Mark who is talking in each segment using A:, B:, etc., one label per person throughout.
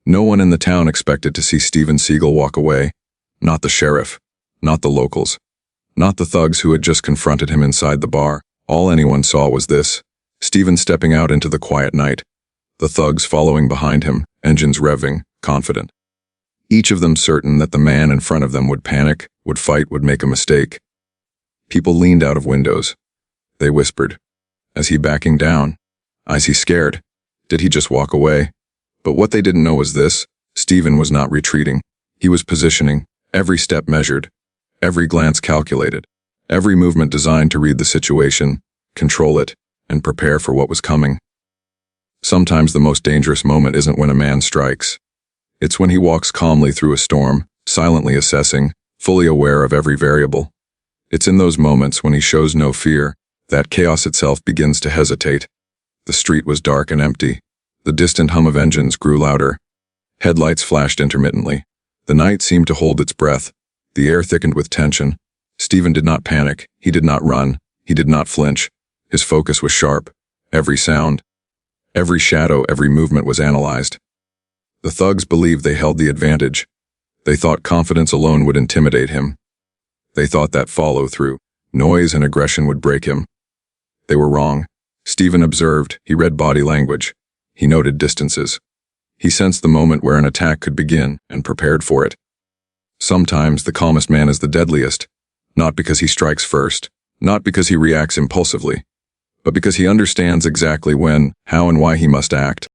A: No one in the town expected to see Steven Seagal walk away. Not the sheriff. Not the locals. Not the thugs who had just confronted him inside the bar. All anyone saw was this: Steven stepping out into the quiet night. The thugs following behind him, engines revving, confident. Each of them certain that the man in front of them would panic, would fight, would make a mistake. People leaned out of windows. They whispered, "Is he backing down? Is he scared? Did he just walk away?" But what they didn't know was this: Steven was not retreating. He was positioning, every step measured, every glance calculated, every movement designed to read the situation, control it, and prepare for what was coming. Sometimes the most dangerous moment isn't when a man strikes. It's when he walks calmly through a storm, silently assessing, fully aware of every variable. It's in those moments when he shows no fear, that chaos itself begins to hesitate. The street was dark and empty. The distant hum of engines grew louder. Headlights flashed intermittently. The night seemed to hold its breath. The air thickened with tension. Steven did not panic. He did not run. He did not flinch. His focus was sharp. Every sound, every shadow, every movement was analyzed. The thugs believed they held the advantage. They thought confidence alone would intimidate him. They thought that follow-through, noise and aggression would break him. They were wrong. Steven observed. He read body language. He noted distances. He sensed the moment where an attack could begin and prepared for it. Sometimes the calmest man is the deadliest, not because he strikes first, not because he reacts impulsively, but because he understands exactly when, how, and why he must act.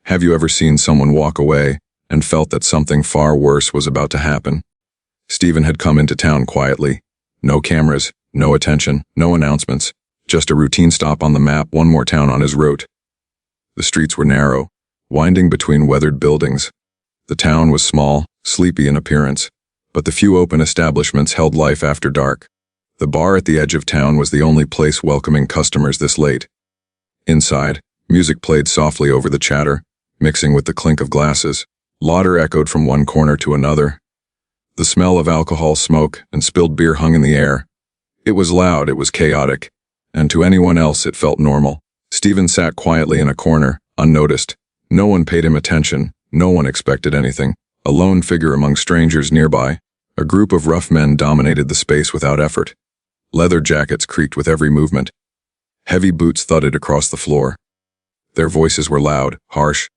A: Have you ever seen someone walk away and felt that something far worse was about to happen? Steven had come into town quietly. No cameras, no attention, no announcements, just a routine stop on the map, one more town on his route. The streets were narrow, winding between weathered buildings. The town was small, sleepy in appearance, but the few open establishments held life after dark. The bar at the edge of town was the only place welcoming customers this late. Inside, music played softly over the chatter, mixing with the clink of glasses. Laughter echoed from one corner to another. The smell of alcohol, smoke, and spilled beer hung in the air. It was loud, it was chaotic, and to anyone else it felt normal. Steven sat quietly in a corner, unnoticed. No one paid him attention, no one expected anything. A lone figure among strangers nearby. A group of rough men dominated the space without effort. Leather jackets creaked with every movement. Heavy boots thudded across the floor. Their voices were loud, harsh,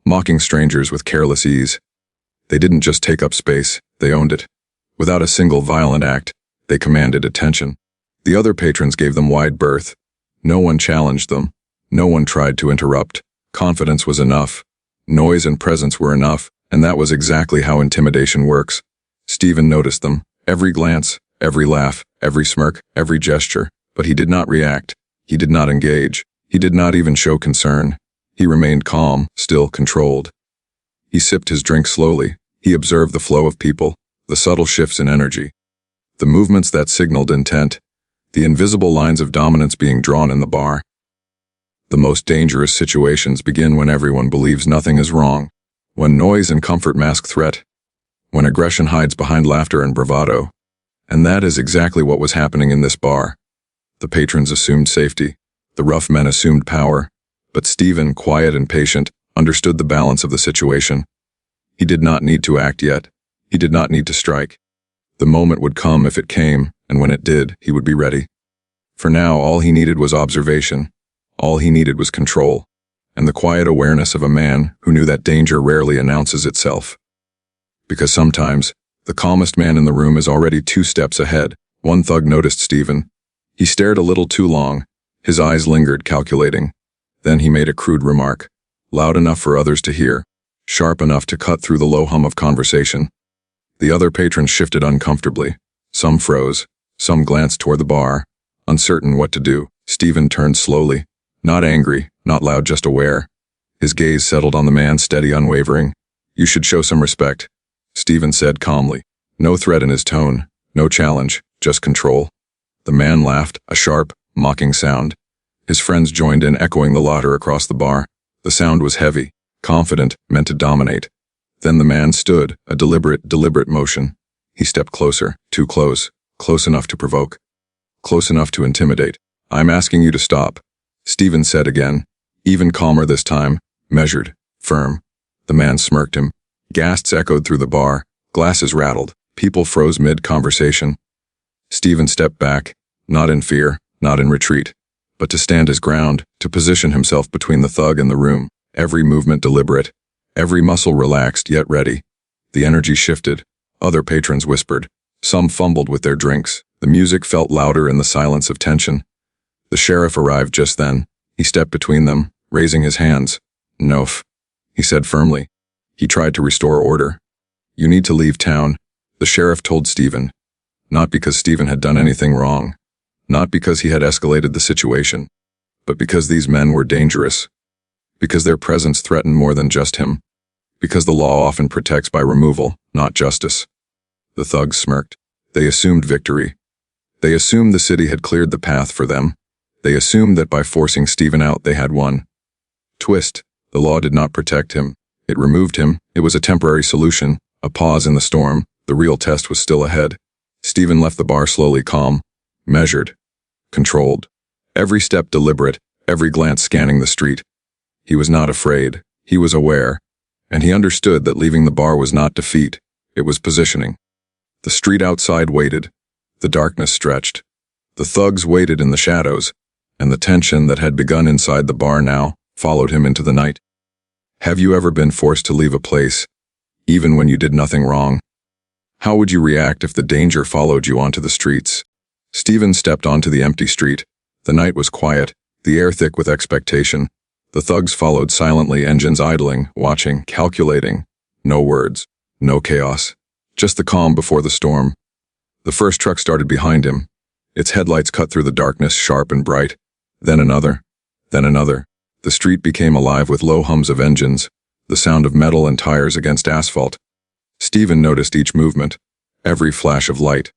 A: mocking strangers with careless ease. They didn't just take up space, they owned it. Without a single violent act, they commanded attention. The other patrons gave them wide berth. No one challenged them. No one tried to interrupt. Confidence was enough. Noise and presence were enough, and that was exactly how intimidation works. Steven noticed them. Every glance, every laugh, every smirk, every gesture. But he did not react. He did not engage. He did not even show concern. He remained calm, still, controlled. He sipped his drink slowly. He observed the flow of people, the subtle shifts in energy, the movements that signaled intent, the invisible lines of dominance being drawn in the bar. The most dangerous situations begin when everyone believes nothing is wrong, when noise and comfort mask threat, when aggression hides behind laughter and bravado. And that is exactly what was happening in this bar. The patrons assumed safety. The rough men assumed power. But Steven, quiet and patient, understood the balance of the situation. He did not need to act yet. He did not need to strike. The moment would come if it came, and when it did, he would be ready. For now, all he needed was observation. All he needed was control, and the quiet awareness of a man who knew that danger rarely announces itself. Because sometimes, the calmest man in the room is already 2 steps ahead. One thug noticed Steven. He stared a little too long. His eyes lingered, calculating. Then he made a crude remark, loud enough for others to hear, sharp enough to cut through the low hum of conversation. The other patrons shifted uncomfortably. Some froze, some glanced toward the bar, uncertain what to do. Steven turned slowly, not angry, not loud, just aware. His gaze settled on the man, steady, unwavering. "You should show some respect," Steven said calmly. No threat in his tone, no challenge, just control. The man laughed, a sharp, mocking sound. His friends joined in, echoing the laughter across the bar. The sound was heavy, confident, meant to dominate. Then the man stood, a deliberate motion. He stepped closer, too close, close enough to provoke, close enough to intimidate. "I'm asking you to stop," Steven said again, even calmer this time, measured, firm. The man smirked him. Gasps echoed through the bar. Glasses rattled. People froze mid-conversation. Stephen stepped back, not in fear, not in retreat, but to stand his ground, to position himself between the thug and the room, every movement deliberate, every muscle relaxed yet ready. The energy shifted. Other patrons whispered. Some fumbled with their drinks. The music felt louder in the silence of tension. The sheriff arrived just then. He stepped between them, raising his hands. "Nof," he said firmly. He tried to restore order. "You need to leave town," the sheriff told Stephen. Not because Stephen had done anything wrong. Not because he had escalated the situation. But because these men were dangerous. Because their presence threatened more than just him. Because the law often protects by removal, not justice. The thugs smirked. They assumed victory. They assumed the city had cleared the path for them. They assumed that by forcing Stephen out they had won. Twist. The law did not protect him. It removed him. It was a temporary solution, a pause in the storm. The real test was still ahead. Stephen left the bar slowly, calm, measured, controlled. Every step deliberate, every glance scanning the street. He was not afraid. He was aware. And he understood that leaving the bar was not defeat. It was positioning. The street outside waited. The darkness stretched. The thugs waited in the shadows, and the tension that had begun inside the bar now followed him into the night. Have you ever been forced to leave a place, even when you did nothing wrong? How would you react if the danger followed you onto the streets? Stephen stepped onto the empty street. The night was quiet, the air thick with expectation. The thugs followed silently, engines idling, watching, calculating. No words, no chaos, just the calm before the storm. The first truck started behind him. Its headlights cut through the darkness, sharp and bright. Then another, then another. The street became alive with low hums of engines, the sound of metal and tires against asphalt. Stephen noticed each movement, every flash of light,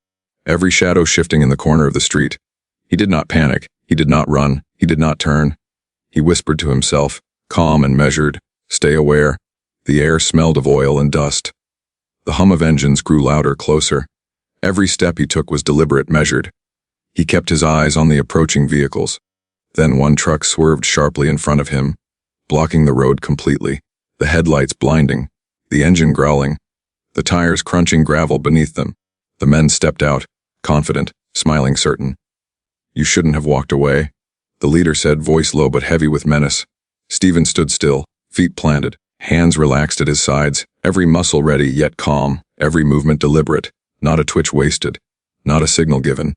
A: every shadow shifting in the corner of the street. He did not panic, he did not run, he did not turn. He whispered to himself, calm and measured, "Stay aware." The air smelled of oil and dust. The hum of engines grew louder, closer. Every step he took was deliberate, measured. He kept his eyes on the approaching vehicles. Then one truck swerved sharply in front of him, blocking the road completely, the headlights blinding, the engine growling, the tires crunching gravel beneath them. The men stepped out, confident, smiling, certain. "You shouldn't have walked away," the leader said, voice low but heavy with menace. Stephen stood still, feet planted, hands relaxed at his sides, every muscle ready yet calm, every movement deliberate, not a twitch wasted, not a signal given.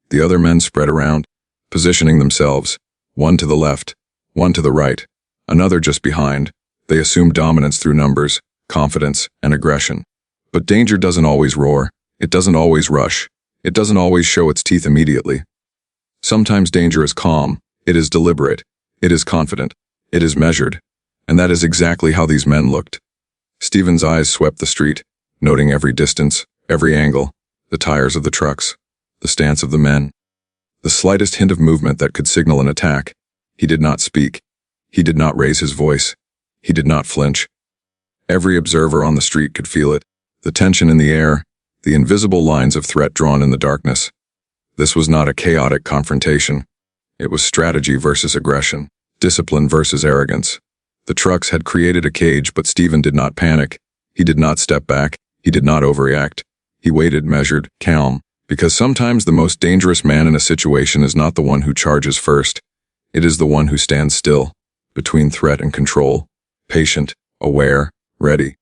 A: The other men spread around, positioning themselves, one to the left, one to the right, another just behind. They assumed dominance through numbers, confidence, and aggression. But danger doesn't always roar. It doesn't always rush. It doesn't always show its teeth immediately. Sometimes danger is calm. It is deliberate. It is confident. It is measured. And that is exactly how these men looked. Stephen's eyes swept the street, noting every distance, every angle, the tires of the trucks, the stance of the men, the slightest hint of movement that could signal an attack. He did not speak. He did not raise his voice. He did not flinch. Every observer on the street could feel it, the tension in the air, the invisible lines of threat drawn in the darkness. This was not a chaotic confrontation. It was strategy versus aggression, discipline versus arrogance. The trucks had created a cage, but Stephen did not panic. He did not step back. He did not overreact. He waited, measured, calm. Because sometimes the most dangerous man in a situation is not the one who charges first. It is the one who stands still, between threat and control, patient, aware, ready.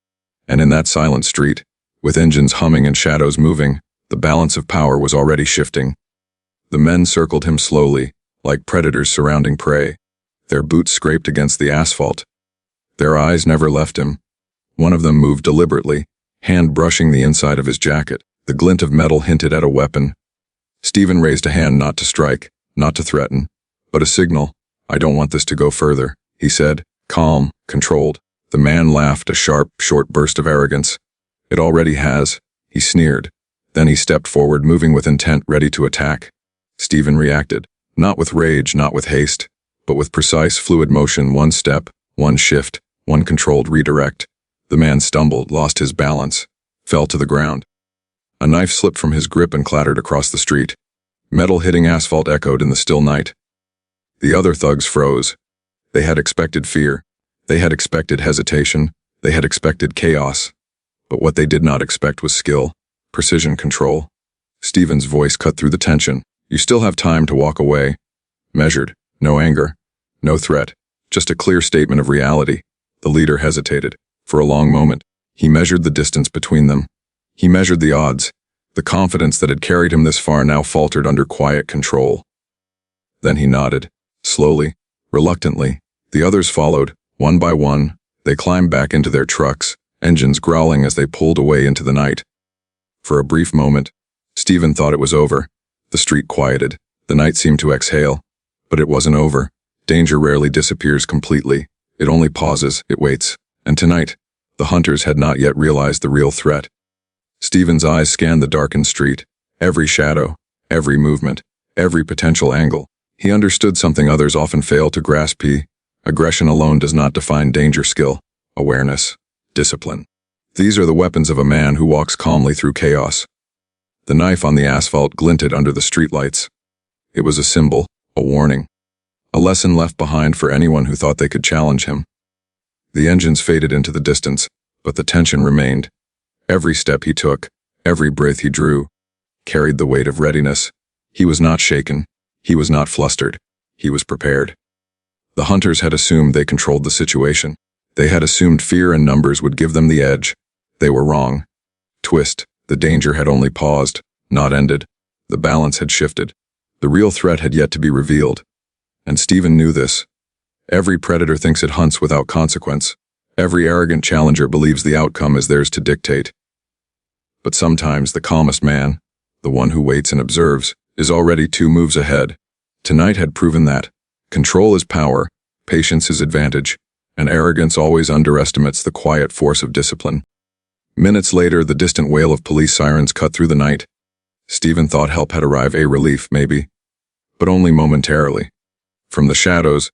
A: And in that silent street, with engines humming and shadows moving, the balance of power was already shifting. The men circled him slowly, like predators surrounding prey. Their boots scraped against the asphalt. Their eyes never left him. One of them moved deliberately, hand brushing the inside of his jacket. The glint of metal hinted at a weapon. Stephen raised a hand, not to strike, not to threaten, but a signal. "I don't want this to go further," he said, calm, controlled. The man laughed, a sharp, short burst of arrogance. "It already has," he sneered. Then he stepped forward, moving with intent, ready to attack. Stephen reacted, not with rage, not with haste, but with precise, fluid motion, one step, one shift, one controlled redirect. The man stumbled, lost his balance, fell to the ground. A knife slipped from his grip and clattered across the street. Metal hitting asphalt echoed in the still night. The other thugs froze. They had expected fear. They had expected hesitation. They had expected chaos, but what they did not expect was skill, precision control. Stephen's voice cut through the tension. You still have time to walk away. Measured, no anger, no threat, just a clear statement of reality. The leader hesitated. For a long moment, he measured the distance between them. He measured the odds. The confidence that had carried him this far now faltered under quiet control. Then he nodded. Slowly, reluctantly, the others followed, one by one. They climbed back into their trucks, engines growling as they pulled away into the night. For a brief moment, Stephen thought it was over. The street quieted. The night seemed to exhale. But it wasn't over. Danger rarely disappears completely. It only pauses, it waits. And tonight, the hunters had not yet realized the real threat. Stephen's eyes scanned the darkened street. Every shadow, every movement, every potential angle. He understood something others often fail to grasp. Aggression alone does not define danger. Skill, awareness, discipline. These are the weapons of a man who walks calmly through chaos. The knife on the asphalt glinted under the streetlights. It was a symbol, a warning. A lesson left behind for anyone who thought they could challenge him. The engines faded into the distance, but the tension remained. Every step he took, every breath he drew, carried the weight of readiness. He was not shaken. He was not flustered. He was prepared. The hunters had assumed they controlled the situation. They had assumed fear and numbers would give them the edge. They were wrong. Twist, the danger had only paused, not ended. The balance had shifted. The real threat had yet to be revealed. And Stephen knew this. Every predator thinks it hunts without consequence. Every arrogant challenger believes the outcome is theirs to dictate. But sometimes the calmest man, the one who waits and observes, is already 2 moves ahead. Tonight had proven that. Control is power, patience is advantage, and arrogance always underestimates the quiet force of discipline. Minutes later, the distant wail of police sirens cut through the night. Stephen thought help had arrived, a relief, maybe. But only momentarily. From the shadows,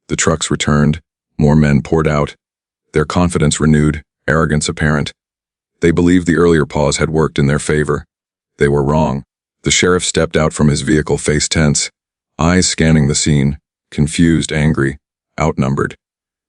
A: the trucks returned, more men poured out, their confidence renewed, arrogance apparent. They believed the earlier pause had worked in their favor. They were wrong. The sheriff stepped out from his vehicle, face tense, eyes scanning the scene, confused, angry, outnumbered.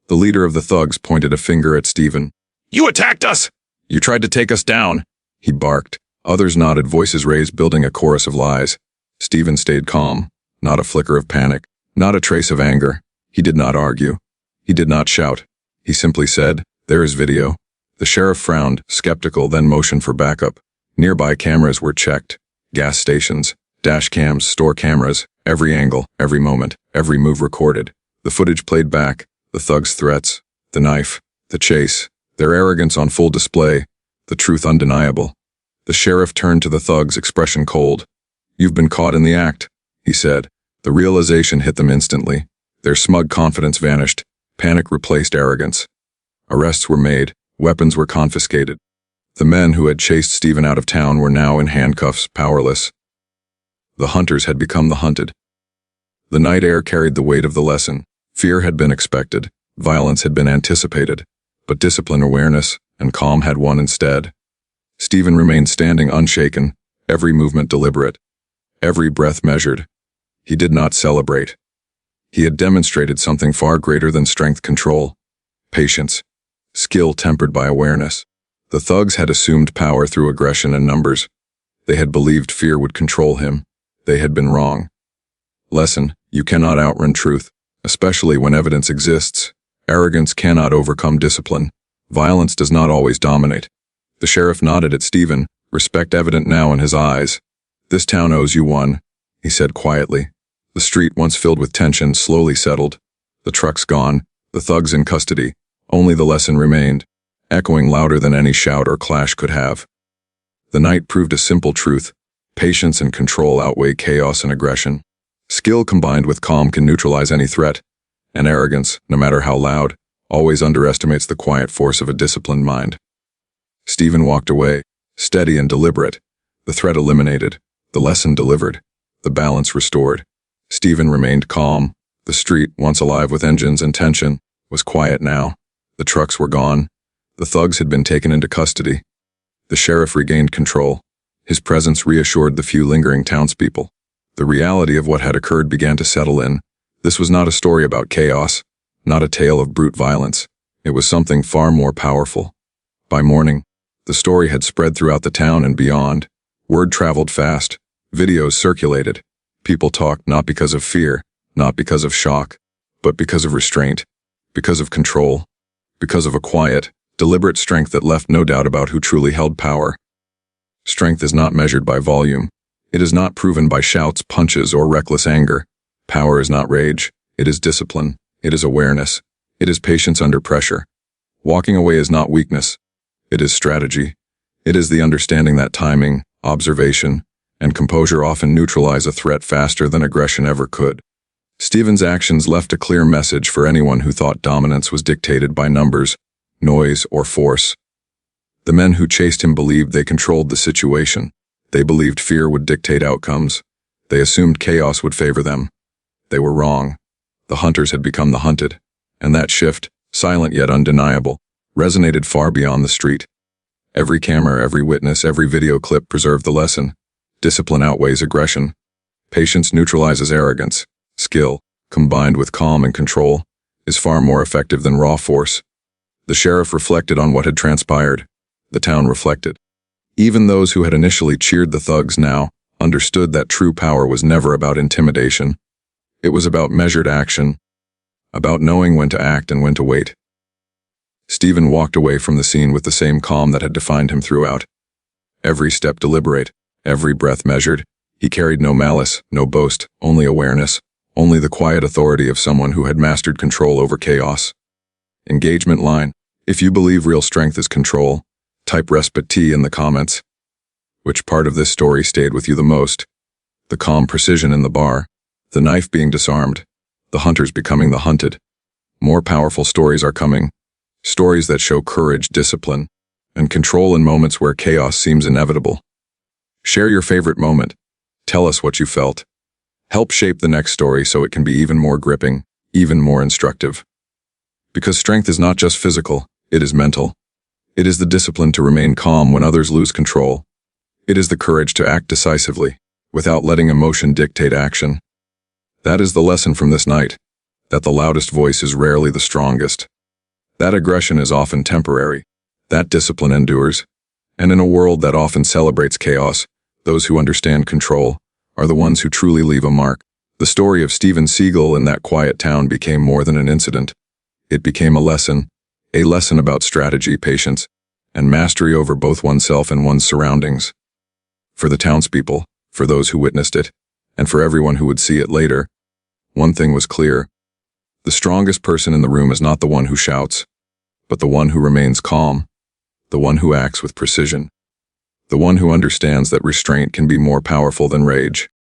A: The leader of the thugs pointed a finger at Stephen. "You attacked us! You tried to take us down!" he barked. Others nodded, voices raised, building a chorus of lies. Stephen stayed calm, not a flicker of panic, not a trace of anger. He did not argue. He did not shout. He simply said, "There is video." The sheriff frowned, skeptical, then motioned for backup. Nearby cameras were checked. Gas stations, dash cams, store cameras, every angle, every moment, every move recorded. The footage played back, the thugs' threats, the knife, the chase, their arrogance on full display, the truth undeniable. The sheriff turned to the thugs, expression cold. "You've been caught in the act," he said. The realization hit them instantly. Their smug confidence vanished. Panic replaced arrogance. Arrests were made. Weapons were confiscated. The men who had chased Stephen out of town were now in handcuffs, powerless. The hunters had become the hunted. The night air carried the weight of the lesson. Fear had been expected. Violence had been anticipated. But discipline, awareness, and calm had won instead. Stephen remained standing unshaken, every movement deliberate, every breath measured. He did not celebrate. He had demonstrated something far greater than strength, control, patience, skill tempered by awareness. The thugs had assumed power through aggression and numbers. They had believed fear would control him. They had been wrong. Lesson: you cannot outrun truth, especially when evidence exists. Arrogance cannot overcome discipline. Violence does not always dominate. The sheriff nodded at Stephen, respect evident now in his eyes. "This town owes you one," he said quietly. The street, once filled with tension, slowly settled. The trucks gone, the thugs in custody. Only the lesson remained, echoing louder than any shout or clash could have. The night proved a simple truth. Patience and control outweigh chaos and aggression. Skill combined with calm can neutralize any threat, and arrogance, no matter how loud, always underestimates the quiet force of a disciplined mind. Stephen walked away, steady and deliberate. The threat eliminated, the lesson delivered, the balance restored. Stephen remained calm. The street, once alive with engines and tension, was quiet now. The trucks were gone. The thugs had been taken into custody. The sheriff regained control. His presence reassured the few lingering townspeople. The reality of what had occurred began to settle in. This was not a story about chaos, not a tale of brute violence. It was something far more powerful. By morning, the story had spread throughout the town and beyond. Word traveled fast. Videos circulated. People talked not because of fear, not because of shock, but because of restraint, because of control, because of a quiet, deliberate strength that left no doubt about who truly held power. Strength is not measured by volume. It is not proven by shouts, punches, or reckless anger. Power is not rage. It is discipline. It is awareness. It is patience under pressure. Walking away is not weakness. It is strategy. It is the understanding that timing, observation, and composure often neutralize a threat faster than aggression ever could. Stephen's actions left a clear message for anyone who thought dominance was dictated by numbers, noise, or force. The men who chased him believed they controlled the situation. They believed fear would dictate outcomes. They assumed chaos would favor them. They were wrong. The hunters had become the hunted, and that shift, silent yet undeniable, resonated far beyond the street. Every camera, every witness, every video clip preserved the lesson. Discipline outweighs aggression. Patience neutralizes arrogance. Skill, combined with calm and control, is far more effective than raw force. The sheriff reflected on what had transpired. The town reflected. Even those who had initially cheered the thugs now understood that true power was never about intimidation. It was about measured action, about knowing when to act and when to wait. Stephen walked away from the scene with the same calm that had defined him throughout. Every step deliberate, every breath measured. He carried no malice, no boast, only awareness, only the quiet authority of someone who had mastered control over chaos. Engagement line: if you believe real strength is control, type respite T in the comments. Which part of this story stayed with you the most? The calm precision in the bar, the knife being disarmed, the hunters becoming the hunted. More powerful stories are coming. Stories that show courage, discipline, and control in moments where chaos seems inevitable. Share your favorite moment. Tell us what you felt. Help shape the next story so it can be even more gripping, even more instructive. Because strength is not just physical, it is mental. It is the discipline to remain calm when others lose control. It is the courage to act decisively, without letting emotion dictate action. That is the lesson from this night, that the loudest voice is rarely the strongest. That aggression is often temporary. That discipline endures. And in a world that often celebrates chaos, those who understand control are the ones who truly leave a mark. The story of Steven Seagal in that quiet town became more than an incident. It became a lesson about strategy, patience, and mastery over both oneself and one's surroundings. For the townspeople, for those who witnessed it, and for everyone who would see it later, one thing was clear. The strongest person in the room is not the one who shouts, but the one who remains calm, the one who acts with precision, the one who understands that restraint can be more powerful than rage.